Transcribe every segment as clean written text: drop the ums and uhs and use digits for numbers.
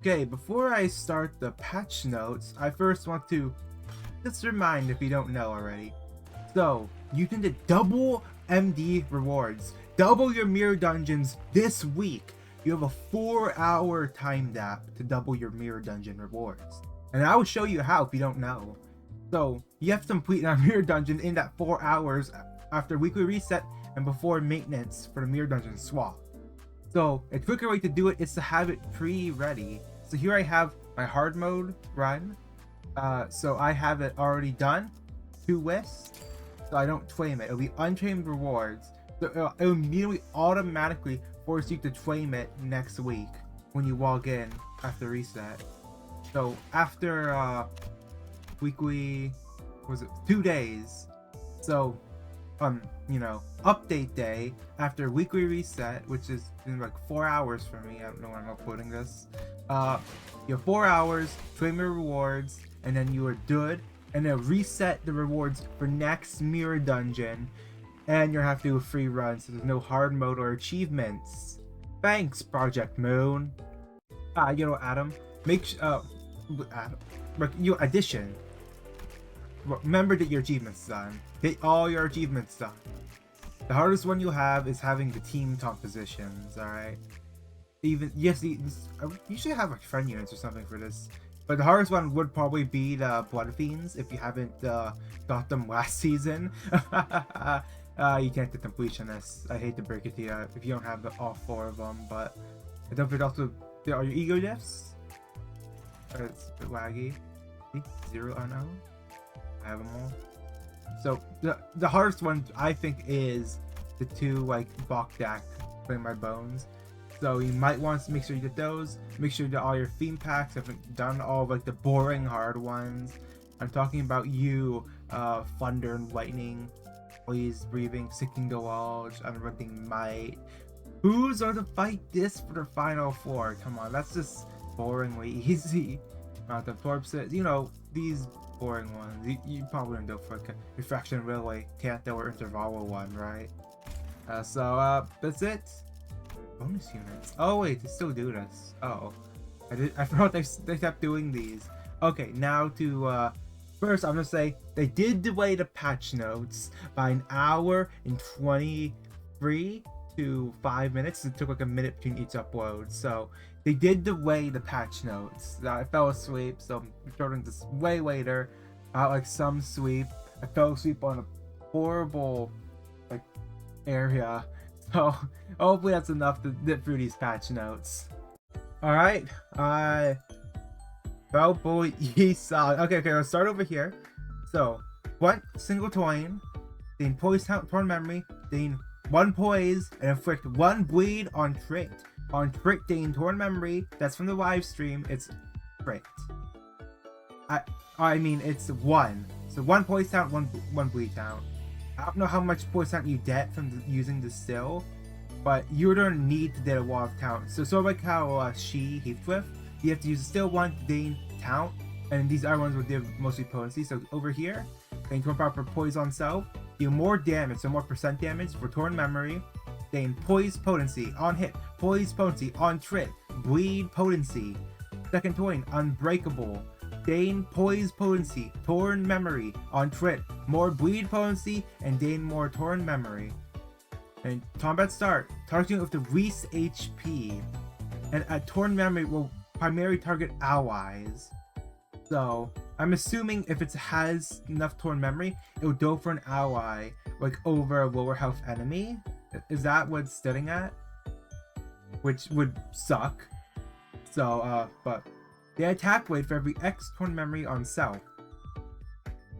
Okay, before I start the patch notes, I first want to just remind if you don't know already. So, you can get double MD rewards, double your mirror dungeons this week. You have a 4-hour time gap to double your mirror dungeon rewards. And I will show you how if you don't know. So, you have to complete a mirror dungeon in that 4 hours after weekly reset and before maintenance for the mirror dungeon swap. So, a quicker way to do it is to have it pre-ready. So here I have my hard mode run. So I have it already done to Wisp. So I don't claim it. It'll be untrained rewards. So it'll immediately automatically force you to claim it next week when you log in after reset. So after weekly, was it 2 days? So update day after weekly reset, which is in like 4 hours for me. I don't know when I'm uploading this. You have 4 hours, claim your rewards, and then you are good. And then reset the rewards for next mirror dungeon, and you'll have to do a free run, so there's no hard mode or achievements. Thanks, Project Moon. Adam, addition. Remember that your achievements done. Get all your achievements done. The hardest one you have is having the team compositions, alright? You should have like friend units or something for this. But the hardest one would probably be the Blood Fiends if you haven't got them last season. You can't get completionists. I hate to break it to you if you don't have all 4 of them, but I don't think also there are your E.G.O Gifts. It's a bit laggy. 0 unknown. I have them all. So the hardest one I think is the 2 like Bokdak Play My Bones. So you might want to make sure you get those. Make sure that all your theme packs have done all of, like the boring hard ones. I'm talking about you, Thunder and Lightning, Please Breathing, Sicking the Walls, Unrelenting Might. Who's going to fight this for the final 4? Come on, that's just boringly easy. The corpses, these boring ones. You probably don't go for like a Refraction Railway, Kanto, or Intervalo one, right? That's it. Bonus units. Oh wait, they still do this. Oh, I forgot they kept doing these. Okay, now to first I'm gonna say they did delay the patch notes by 1 hour and 23 to 5 minutes. It took like a minute between each upload, so they did delay the patch notes. I fell asleep, so I'm recording this way later. Like some sleep. I fell asleep on a horrible area. So hopefully that's enough to get through these patch notes. Alright, boy, okay, let's start over here. So, 1 single coin, then poise torn memory, then 1 poise, and inflict 1 bleed on crit. On crit, then torn memory, that's from the live stream, it's crit. I mean, it's 1. So 1 poise count, 1 bleed count. I don't know how much poise count you get from using the still, but you don't need to get a lot of count. So sort of like how she Heathcliff, you have to use the still 1 to gain count, and these other ones will give mostly potency. So over here, gain torn power for poise on self, deal more damage, so more percent damage for torn memory, gain poise potency on hit, poise potency on crit, bleed potency. Second coin, unbreakable. Gain poise potency, torn memory on crit, more bleed potency, and gain more torn memory. And combat start, targeting with the least HP, and a torn memory will primarily target allies. So I'm assuming if it has enough torn memory, it will go for an ally, like over a lower health enemy. Is that what it's sitting at? Which would suck. So but the attack rate for every X torn memory on self.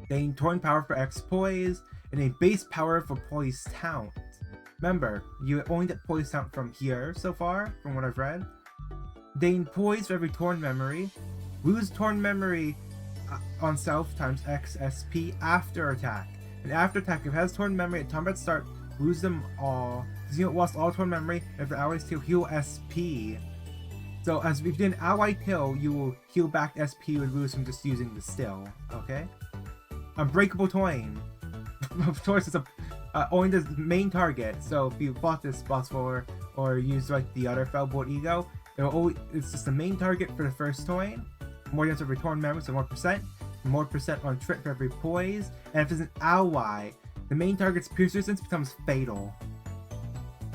Gain torn power for X poise, and a base power for poise count. Remember, you only get poise count from here so far, from what I've read. Gain poise for every torn memory. Lose torn memory on self times X SP after attack. And after attack, if it has torn memory at combat start, lose them all. This unit lost all torn memory, and if the allies kill, heal SP. So as if you did an ally kill, you will heal back SP you would lose from just using the still. Okay? Unbreakable Twain. Of course, it's only the main target. So if you fought this boss for or used like the other Fellbolt E.G.O, It's just the main target for the first coin. More damage every torn memory, so more percent on trip for every poise. And if it's an ally, the main target's pierce resistance becomes fatal.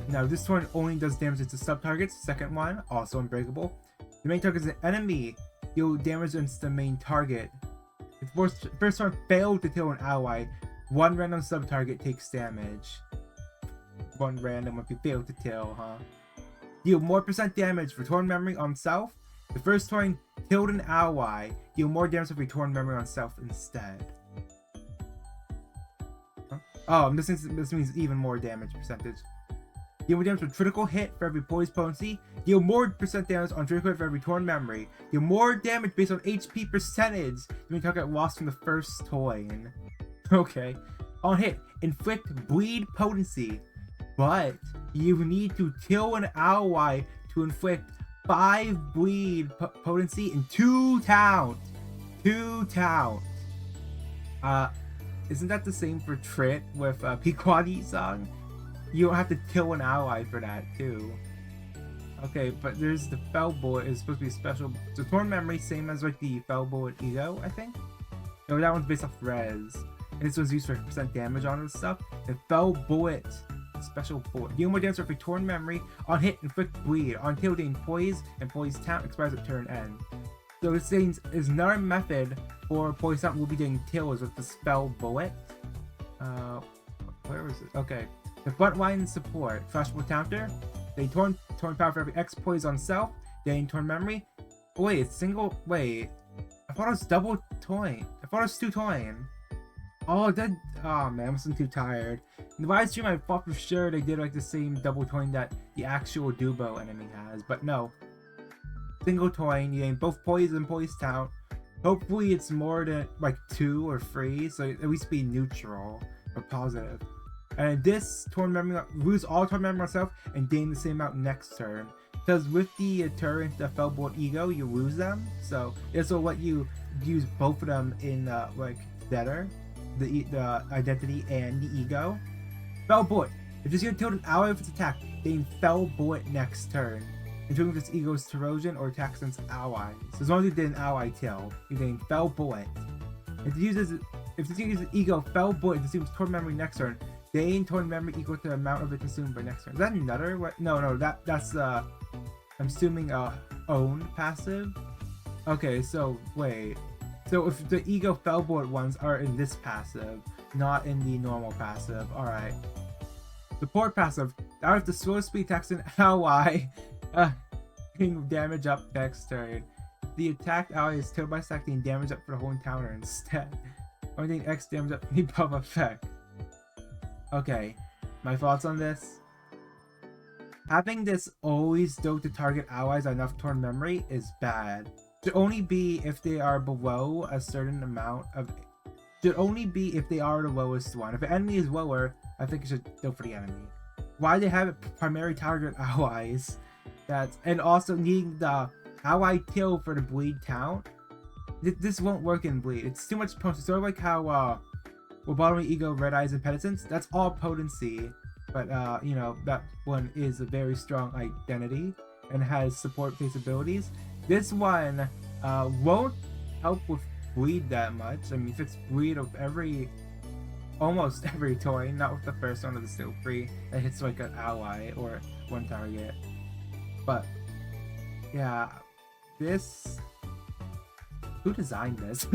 Now this one only does damage to sub targets. Second one, also unbreakable. The main target is an enemy, you'll damage against the main target. If the first one failed to kill an ally, one random sub target takes damage. One random if you fail to kill, huh? Deal more percent damage for torn memory on self. The first coin killed an ally, deal more damage with torn memory on self instead. Huh? Oh, this means even more damage percentage. Deal more damage with critical hit for every poise potency. Deal more percent damage on critical hit for every torn memory. Deal more damage based on HP percentage than we target lost from the first coin. Okay. On hit, inflict bleed potency. But you need to kill an ally to inflict 5 bleed potency in 2 counts. 2 counts. Isn't that the same for Trit with Pequoddy song? You don't have to kill an ally for that too. Okay, but there's the Fell Bullet is supposed to be special. So Torn Memory, same as like the Fell Bullet E.G.O, I think. No, that one's based off res. And this one's used for percent damage on this stuff. The Fell Bullet, special bullet. Deal more damage for Torn Memory. On hit, inflict bleed. On kill, gain poise, and poise count expires at turn end. So this is another method for poise count will be doing kills with the Spell Bullet. Where was it? Okay. The frontline support, flashable counter. They torn power for every X poise on self. Gain torn memory. Oh, wait, it's single. Wait, I thought it was double toin. I thought it was 2 toin. Oh, that. Oh man, I wasn't too tired. In the live stream, I thought for sure they did like the same double toin that the actual Gubo enemy has, but no. Single toin. You gain both poise and poise count. Hopefully, it's more than like 2 or 3, so at least be neutral or positive. And this torn memory, lose all torn memory myself and gain the same amount next turn. Because with the turret, the Fell Bullet E.G.O, you lose them. So this will let you use both of them in like better, the identity and the E.G.O. Fell Bullet. If this unit killed an ally with its attack, gain Fell Bullet next turn. Including if its E.G.O's corrosion or attack against allies. So as long as you did an ally kill, you gain Fell Bullet. If this unit uses E.G.O Fell Bullet and consumes torn memory next turn, gain torn memory equal to the amount of it consumed by next turn. Is that another? What? No, that's I'm assuming own passive. Okay, so wait. So if the E.G.O Fell Bullet ones are in this passive, not in the normal passive. All right. Support passive. Now if the slow speed attacks an ally, damage up next turn. The attacked ally is killed by stacking damage up for the whole encounter instead. Only X damage up any buff effect. Okay, my thoughts on this. Having this always go to target allies on enough torn memory is bad. Should only be if they are below a certain amount of. Should only be if they are the lowest one. If the enemy is lower, I think it should go for the enemy. Why they have it primary target allies? And also needing the ally kill for the bleed count. This won't work in bleed. It's too much potency. Sort of like how bottoming E.G.O Red Eyes and Penitence. That's all potency, but you know that one is a very strong identity and has support-based abilities. This one won't help with bleed that much. I mean, if it's bleed of almost every toy, not with the first one of the still free that hits like an ally or one target. But yeah, this. Who designed this?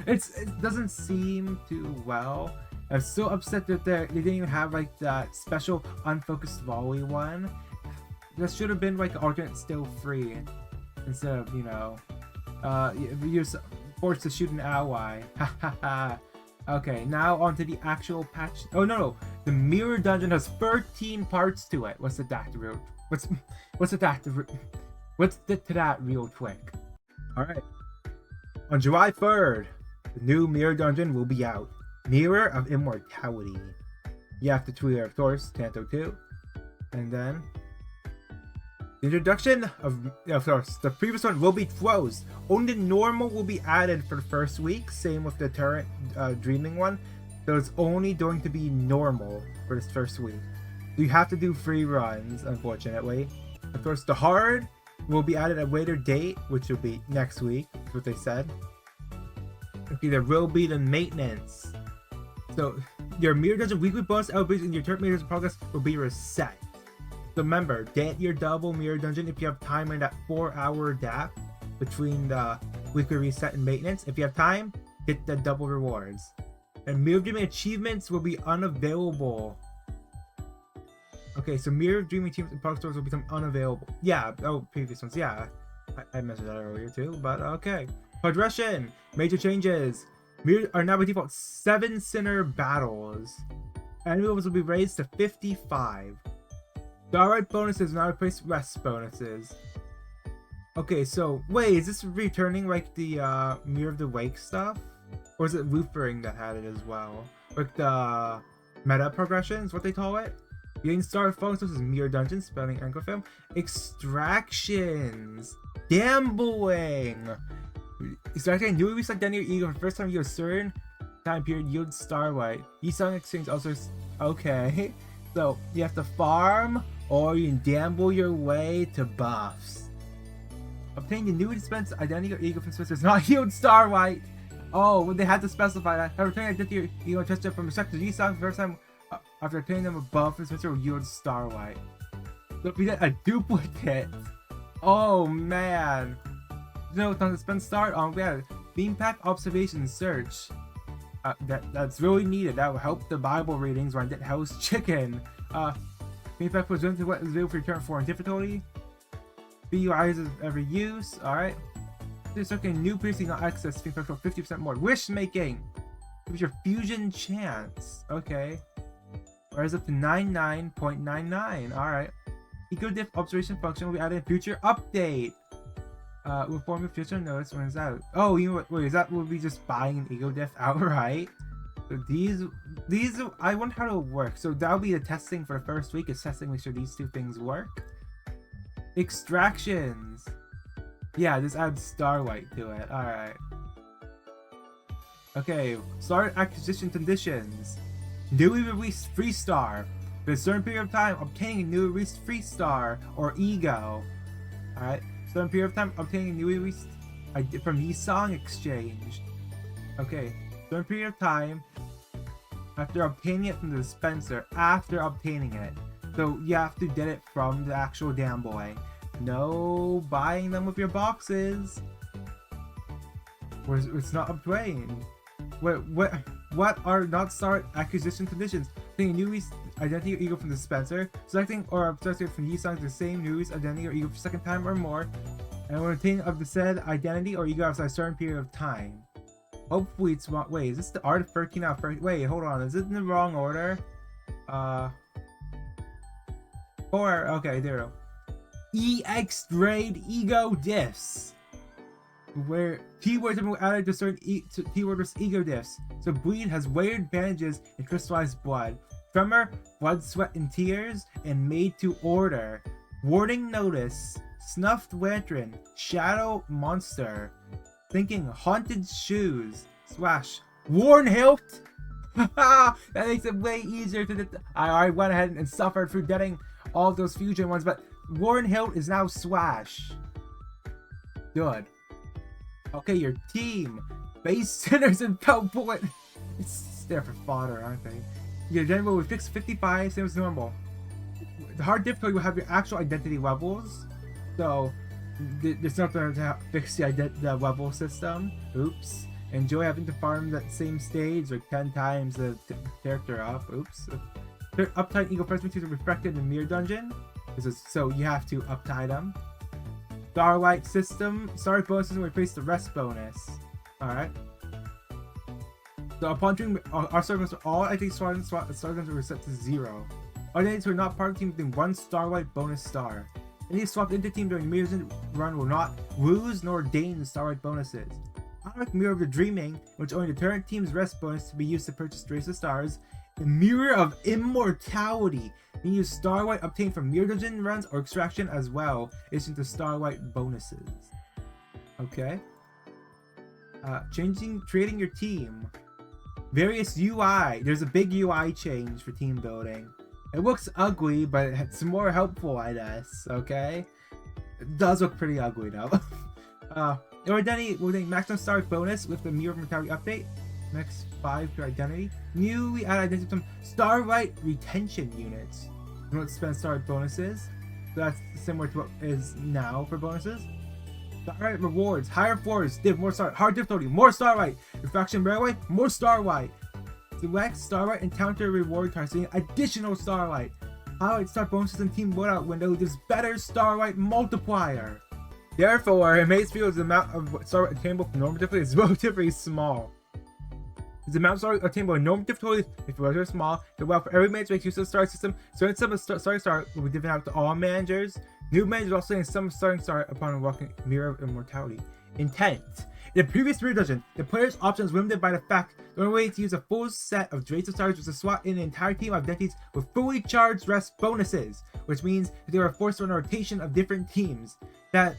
It doesn't seem too well. I'm so upset that they didn't even have like that special unfocused volley one. That should have been like alternate still free instead of, you know, you're forced to shoot an ally. Okay, now onto the actual patch. Oh no, the mirror dungeon has 13 parts to it. What's the that real? What's to that real quick? All right. On July 3rd, the new Mirror Dungeon will be out. Mirror of Immortality. You have to tweet our source, Tanto 2. And then the introduction of course, the previous one will be closed. Only the normal will be added for the first week. Same with the turret dreaming one. So it's only going to be normal for this first week. You have to do free runs, unfortunately. Of course, the hard will be added at a later date, which will be next week. That's what they said. Okay, there will be the maintenance. So your mirror dungeon weekly bonus elevations and your turret meters in progress will be reset. So remember, get your double mirror dungeon if you have time in that 4-hour gap between the weekly reset and maintenance. If you have time, get the double rewards. And mirror dreaming achievements will be unavailable. Okay, so mirror dreaming achievements and product stores will become unavailable. Yeah, oh, previous ones, yeah. I mentioned that earlier too, but okay. Progression, major changes. Mirrors are now by default 7 sinner battles. Enemy levels will be raised to 55. Starlight bonuses now replace rest bonuses. Okay, so wait, is this returning like the Mirror of the Wake stuff? Or is it Loopering that had it as well? Like the meta progression is what they call it? Getting started bonuses is Mirror Dungeons, spelling N-Corp film. Extractions! Gambling! Extracting newly reset Identity or E.G.O for the first time you a certain time period yield Starlight. Yi-Song Exchange also is okay. So you have to farm or you can gamble your way to buffs. Obtaining the newly dispensed Identity or E.G.O from dispensers not yield Starlight. Oh, well, they had to specify that. However, obtaining Identity or E.G.O tested from respective Yi-Song for the first time after obtaining them above the dispenser will yield Starlight. So if you get a duplicate, oh man. No, it's not dispense start. We had Beam Pack Observation Search. That's really needed. That will help the Bible readings when I get Hell's Chicken. Beam Pack was limited to what is available for your current foreign difficulty. BUIs of every use. Alright. There's something new piercing on access. Beam Pack for 50% more. Wish making. With your fusion chance. Okay. Rise up to 99.99. Alright. E.G.O Diff observation function will be added in future update. Will form a future notice when it's out. Oh, you know what? Wait, is that will be just buying an E.G.O Diff outright? So these, I wonder how it'll work. So that'll be the testing for the first week. Is testing, make sure these two things work. Extractions. Yeah, just add Starlight to it. All right. Okay, start acquisition conditions. Newly released free star. For a certain period of time, obtaining a newly released free star or E.G.O. Alright, certain period of time, obtaining a newly released from Yi-Song Exchange. Okay, certain period of time after obtaining it from the dispenser. After obtaining it. So you have to get it from the actual damn boy. No buying them with your boxes. It's not obtained. What are not start acquisition conditions? Obtaining a new identity or E.G.O from the dispenser, selecting or obtaining from Yi-Song the same news identity or E.G.O for second time or more, and when obtaining of the said identity or E.G.O after a certain period of time. Hopefully it's not. Wait, is this the art of 13 out of 30? Wait, hold on, is it in the wrong order? 4. Okay, there we go. EX grade E.G.O diffs. Where keywords have been added to certain keyword with E.G.O diffs. So bleed has weighted bandages and crystallized blood. Tremor, blood, sweat, and tears, and made to order. Warning notice, snuffed lantern, shadow monster. Thinking haunted shoes. Slash worn hilt. That makes it way easier to I went ahead and suffered through getting all those fusion ones, but worn hilt is now slash. Good. Okay, your team. Base sinners and pelt bullet. It's there for fodder, aren't they? Your general will fix 55, same as normal. The hard difficulty will have your actual identity levels. So, there's nothing to fix the level system. Oops. Enjoy having to farm that same stage like 10 times the character up. Oops. Uptight E.G.O presentations are reflected in the mirror dungeon. So you have to uptie them. Starlight system. Starlight bonuses will replace the rest bonus. Alright. So upon doing our servants, all identity starguns were set to 0. All identities who are not part of the team within 1 Starlight bonus star. Any swapped into the team during the mirror run will not lose nor gain the Starlight bonuses. Unlike Mirror of the Dreaming, which only the current team's rest bonus to be used to purchase Trace of Stars, the Mirror of Immortality can use Starlight obtained from mirror dungeon runs or extraction as well, issuing the Starlight bonuses. Okay. Creating your team. Various UI. There's a big UI change for team building. It looks ugly, but it's more helpful, I guess. Okay. It does look pretty ugly though. Your identity will gain maximum star bonus with the Mirror of Immortality update. Next 5 to identity. Newly added identity system Starlight retention units. You want to spend Starlight bonuses. So that's similar to what is now for bonuses. Starlight rewards, higher floors, div, more Starlight, hard difficulty, more Starlight, refraction railway, more Starlight. Select Starlight encounter reward targeting additional Starlight. Highlight star bonuses and team loadout window gives better Starlight multiplier. Therefore, it makes feel the amount of Starlight attainable from normal difficulty is relatively small. The amount of Starlight attainable in normal difficulty is relatively small. The well for every mage makes use of the star system. Certain sum of starting star will be given out to all managers. New managers also gain some starting star upon unlocking Mirror of Immortality. Intent. In the previous Mirror Dungeon, the player's options were limited by the fact the only way to use a full set of Drates of Stars was to swap in an entire team of identities with fully charged rest bonuses, which means that they were forced on a rotation of different teams.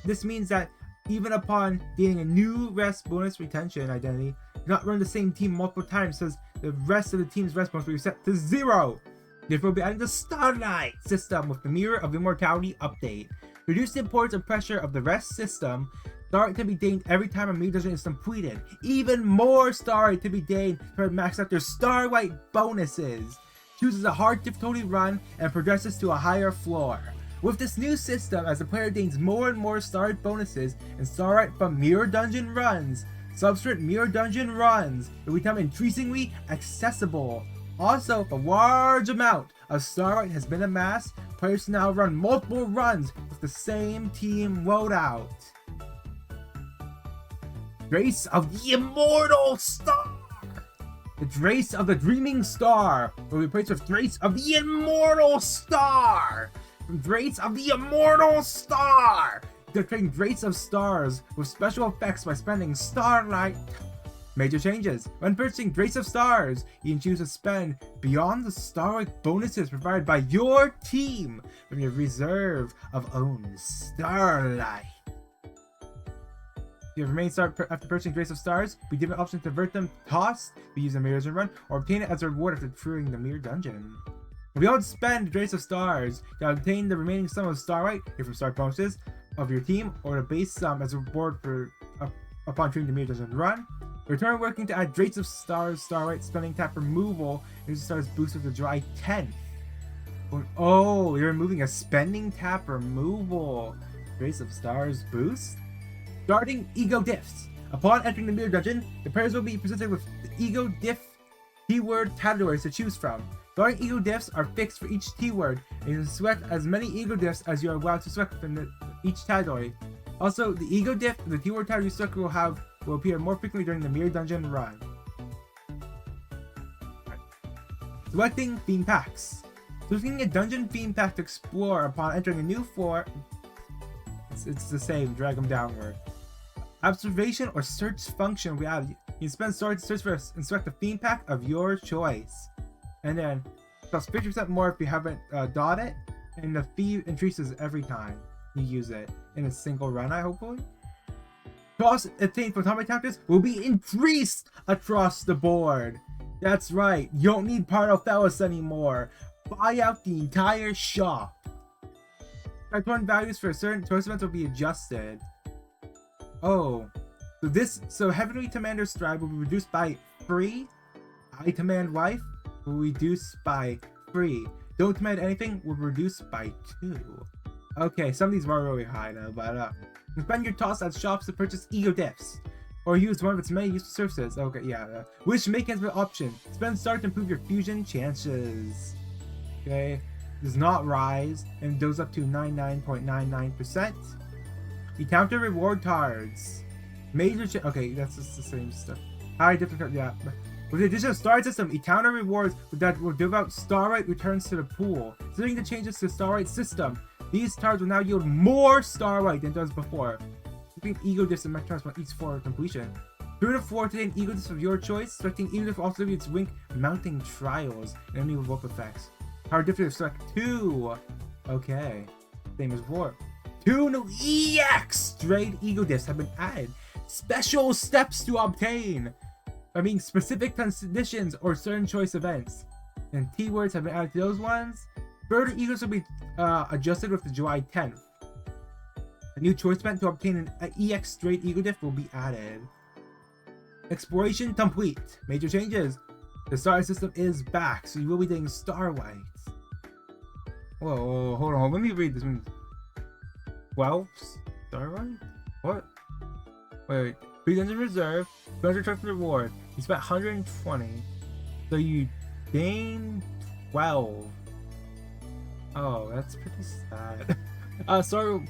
This means that even upon gaining a new rest bonus retention identity, do not run the same team multiple times, since the rest of the team's rest bonus will be set to 0. Therefore, we'll be adding the Starlight system with the Mirror of Immortality update. Reduce the importance and pressure of the rest system. Starlight can be gained every time a Mirror Dungeon is completed. Even more Starlight to be gained to max out their Starlight bonuses. Chooses a hard difficulty run and progresses to a higher floor. With this new system, as the player gains more and more Starlight bonuses and Starlight from Mirror Dungeon runs, subsequent Mirror Dungeon runs will become increasingly accessible. Also, if a large amount of Starlight has been amassed, players can now run multiple runs with the same team loadout. Grace of the Immortal Star! The Grace of the Dreaming Star will be replaced with Grace of the Immortal Star! From Grace of the Immortal Star! You can train Grace of Stars with special effects by spending Starlight. Major changes. When purchasing Grace of Stars, you can choose to spend beyond the Starlight bonuses provided by your team from your reserve of own Starlight. If you remain Star after purchasing Grace of Stars, be given the option to convert them, toss, be used in Mirrors and Run, or obtain it as a reward after clearing the Mirror Dungeon. If you don't spend Grace of Stars, you can obtain the remaining sum of Starlight, either from Start bonuses of your team, or the base sum as a reward for upon clearing the Mirror Dungeon Run. Return working to add Grace of Stars Starlight spending tap removal and Stars boost with the July 10th. Oh, you're removing a spending tap removal. Grace of Stars boost? Starting E.G.O Gifts. Upon entering the Mirror Dungeon, the players will be presented with the E.G.O Gift keyword categories to choose from. Starting E.G.O Gifts are fixed for each keyword, and you can select as many E.G.O Gifts as you are allowed to select from each category. Also, the E.G.O Gift and the keyword category you select will appear more frequently during the Mirror Dungeon run. Selecting theme packs. Selecting a dungeon theme pack to explore upon entering a new floor. It's the same, drag them downward. Observation or search function will be added. You can spend Starlight to search for and select a theme pack of your choice. And then, plus 50% more if you haven't dot it, and the fee increases every time you use it in a single run, hopefully. Cost obtained from atomic counters will be increased across the board. That's right, you don't need Parnophelus anymore. Buy out the entire shop. Point values for certain choice events will be adjusted. Oh, so Heavenly Commander Stride will be reduced by 3. I Command Life will reduce by 3. Don't Command Anything will reduce by 2. Okay, some of these were really high though, but spend your toss at shops to purchase E.G.O Gifts, or use one of its many useful services. Okay, yeah. Which make as an option. Spend Start to improve your fusion chances. Okay, does not rise and goes up to 99.99%. Encounter reward cards. Okay, that's just the same stuff. High difficulty, yeah. With the addition of Starlight system, encounter rewards that will give out Starlight returns to the pool. Considering the changes to Starlight system, these cards will now yield more Starlight than does before. Selecting E.G.O Gifts and Mech Cards on each floor completion. Through the floor to gain E.G.O Gifts of your choice, selecting E.G.O Gifts will also give you its Wink Mounting Trials and enemy revoke effects. Power difficulty select 2. Okay. Same as before. 2 new EX straight E.G.O Gifts have been added. Special steps to obtain. I mean, specific conditions or certain choice events. And keywords have been added to those ones. Further E.G.O Gifts will be adjusted with the July 10th. A new choice event to obtain an EX straight E.G.O Gift will be added. Exploration complete. Major changes. The star system is back, so you will be getting star whites. Whoa, hold on. Let me read this one. 12 star white? What? Wait. Pre-dungeon reserve. 200 trophy reward. You spent 120. So you gain 12. Oh, that's pretty sad. So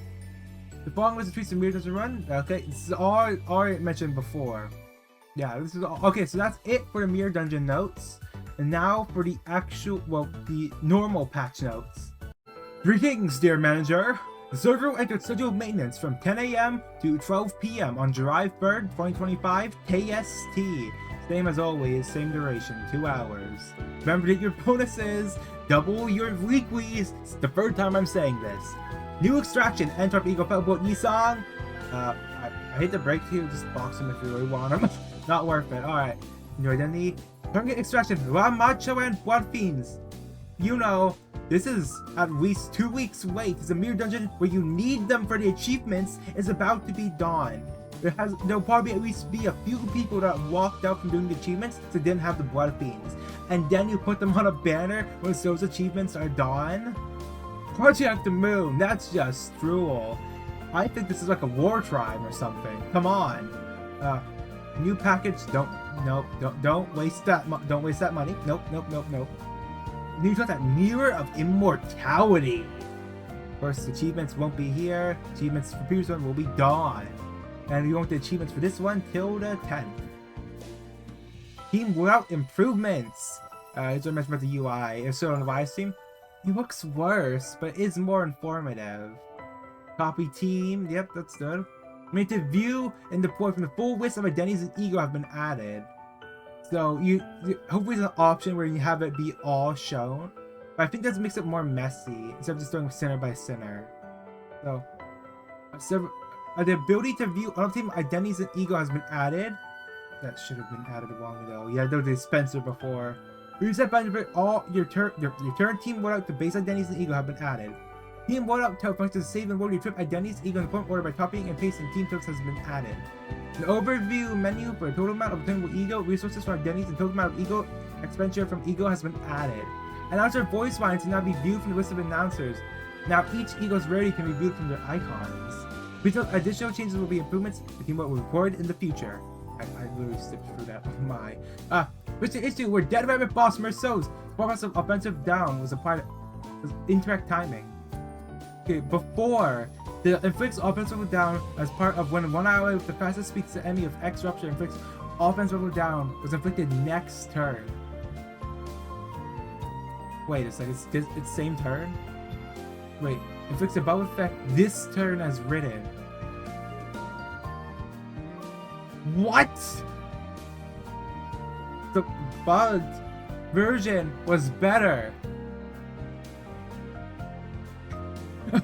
the following was the tweets and mirror doesn't run. Okay, this is all I mentioned before. Yeah, this is all. Okay, so that's it for the mirror dungeon notes. And now for the actual, well, the normal patch notes. Greetings, dear manager. The server will enter scheduled maintenance from 10 AM to 12 PM on July 3rd, 2025, KST. Same as always, same duration, 2 hours. Remember that your bonuses double your weeklies. It's the third time I'm saying this. New extraction, N-Corp E.G.O Feltboat Nissan. I hate to break to you, just box them if you really want them. Not worth it. Alright. New identity. Target extraction, One Macho and One Fiends. You know, this is at least 2 weeks wait. It's a mirror dungeon where you need them for the achievements is about to be done. There'll probably at least be a few people that walked out from doing the achievements that didn't have the Blood Fiends. And then you put them on a banner once those achievements are done? Project Moon, that's just cruel. I think this is like a war tribe or something. Come on. New package, don't waste that money. Nope. New content, Mirror of Immortality. Of course, achievements won't be here. Achievements for previous one will be gone. And you want the achievements for this one till the 10th. Team without improvements. It's what I mentioned about the UI. If so, on the live stream, it looks worse, but is more informative. Copy team, yep, that's good. Made to view and deploy from the full list of identities and E.G.O have been added. So you hopefully there's an option where you have it be all shown. But I think that makes it more messy instead of just doing center by center. So the ability to view unobtained identities and E.G.O has been added. That should have been added long ago. Yeah, there was a dispenser before. Reset by all your turn team loadout to base identities and E.G.O have been added. Team loadout to function to save and load your trip identities, E.G.O in the point order by copying and pasting team tokens has been added. An overview menu for a total amount of obtainable E.G.O, resources from identities, and total amount of E.G.O expenditure from E.G.O has been added. Announcer voice lines can now be viewed from the list of announcers. Now each E.G.O's rarity can be viewed from their icons. Additional changes will be improvements the team will record in the future. I literally skipped through that. Oh my. Which issue where Dead Rabbit Boss Merceau's of offensive down was applied as incorrect timing. Okay, before the inflicts offensive down as part of when 1 hour with the fastest speed to enemy of X rupture inflicts offensive down was inflicted next turn. Wait a second, it's same turn? Wait, inflicts a buff effect this turn as written. What? The bugged version was better.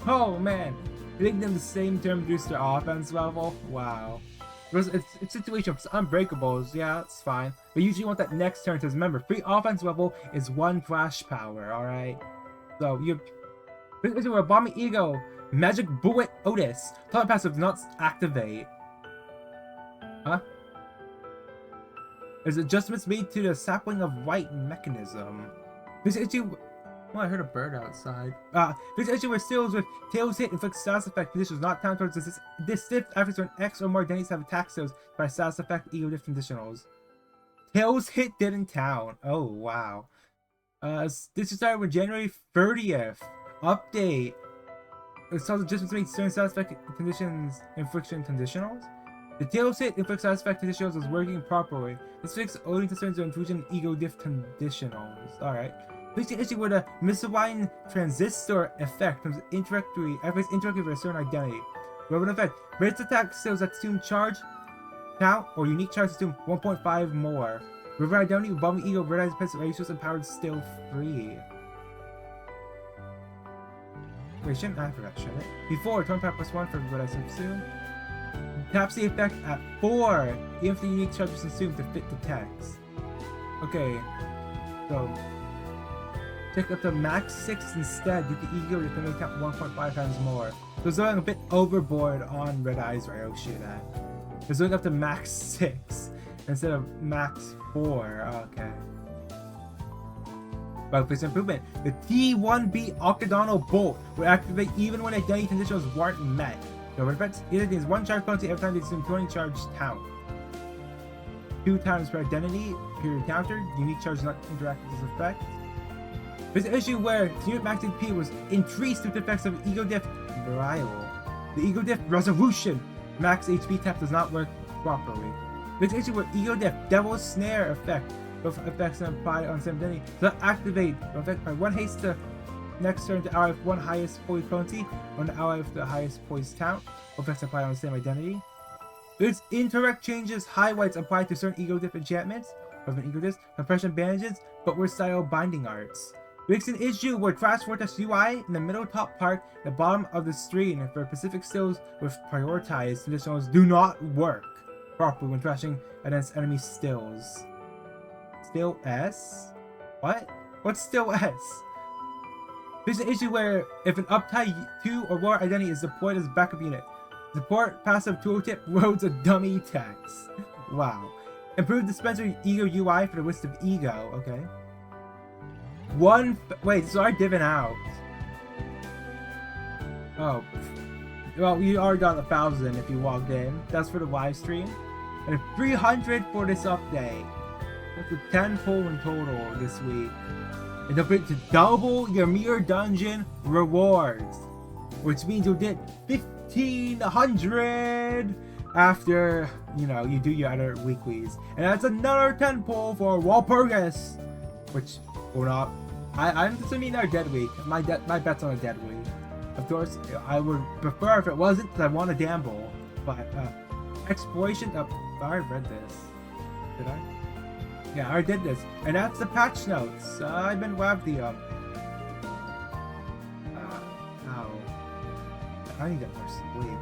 Oh man, making them the same turn reduce their offense level? Wow. It's a situation of unbreakables, yeah, that's fine. But usually you want that next turn, because remember, free offense level is 1 flash power, alright? So you where bombing E.G.O, Magic Bullet Otis. Top passive does not activate. Huh? There's adjustments made to the sapling of white mechanism. This issue. Oh, I heard a bird outside. This issue where steals with tails hit inflicts status effect conditions not count towards this stiff after when X or more identities have attack skills by status effect E.G.O diff conditionals. Tails hit didn't count. Oh wow. This is started with January 30th. Update. It saw adjustments made to certain status effect conditions infliction conditionals. The tails hit inflicts status effect conditionals was working properly. This fixed only concerns the inclusion E.G.O diff conditionals. Alright. Fixing issue with a misaligned transistor effect comes introductory for a certain identity. Relevant effect. Raise attack skills that assume charge count or unique charge assume 1.5 more. River identity with bombing E.G.O red eyes pets ratios empowered still free. Wait, shouldn't I forgot, should it? Before 25+1 for red eyes consume. Taps the effect at 4 even if the unique charge is assumed to fit the text. Okay. So check up to max 6 instead due to ego you can make up 1.5 times more. So it's going a bit overboard on Red Eyes, right? Oh shit, it's going up to max 6 instead of max 4. Okay. Bug fix improvement. The T1B octagonal bolt will activate even when identity conditions weren't met. No effects. Either gains 1 charge penalty every time they consume 20 charge count. 2 times per identity period counter. Unique charge not interact with this effect. There's an issue where unit max HP was increased due to effects of E.G.O Gift Variable. The E.G.O Gift Resolution max HP tap does not work properly. There's an issue where E.G.O Gift Devil's Snare effect, both effects applied on same identity, does not activate effect by 1 haste to next turn to ally with 1 highest poise potency on the ally with the highest poise count. Effects applied on the same identity. There's incorrect changes highlights applied to certain E.G.O Gift enchantments, E.G.O Gift compression bandages, but were style binding arts. There's an issue where Trash Vortex UI in the middle top part, the bottom of the screen for Pacific stills with prioritized conditionals do not work properly when trashing against enemy stills. Still S? What? What's still S? There's an issue where if an uptight 2 or lower identity is deployed as a backup unit, support passive tooltip loads a dummy text. Wow. Improved dispenser ego UI for the list of ego. Okay. Wait, so I divin out. Oh. Well, you already got 1,000 if you logged in. That's for the live stream. And 300 for this update. That's a 10-fold in total this week. And don't forget to double your mirror dungeon rewards. Which means you'll get 1,500 after, you know, you do your other weeklies. And that's another 10-fold for wall progress. Which will not... I'm assuming another dead week. My bet's on a dead week. Of course, I would prefer if it wasn't because I want to gamble. But, exploration... Oh, I already read this. Did I? Yeah, I already did this. And that's the patch notes. I've been wabbed the, ow. I need to get more sleep.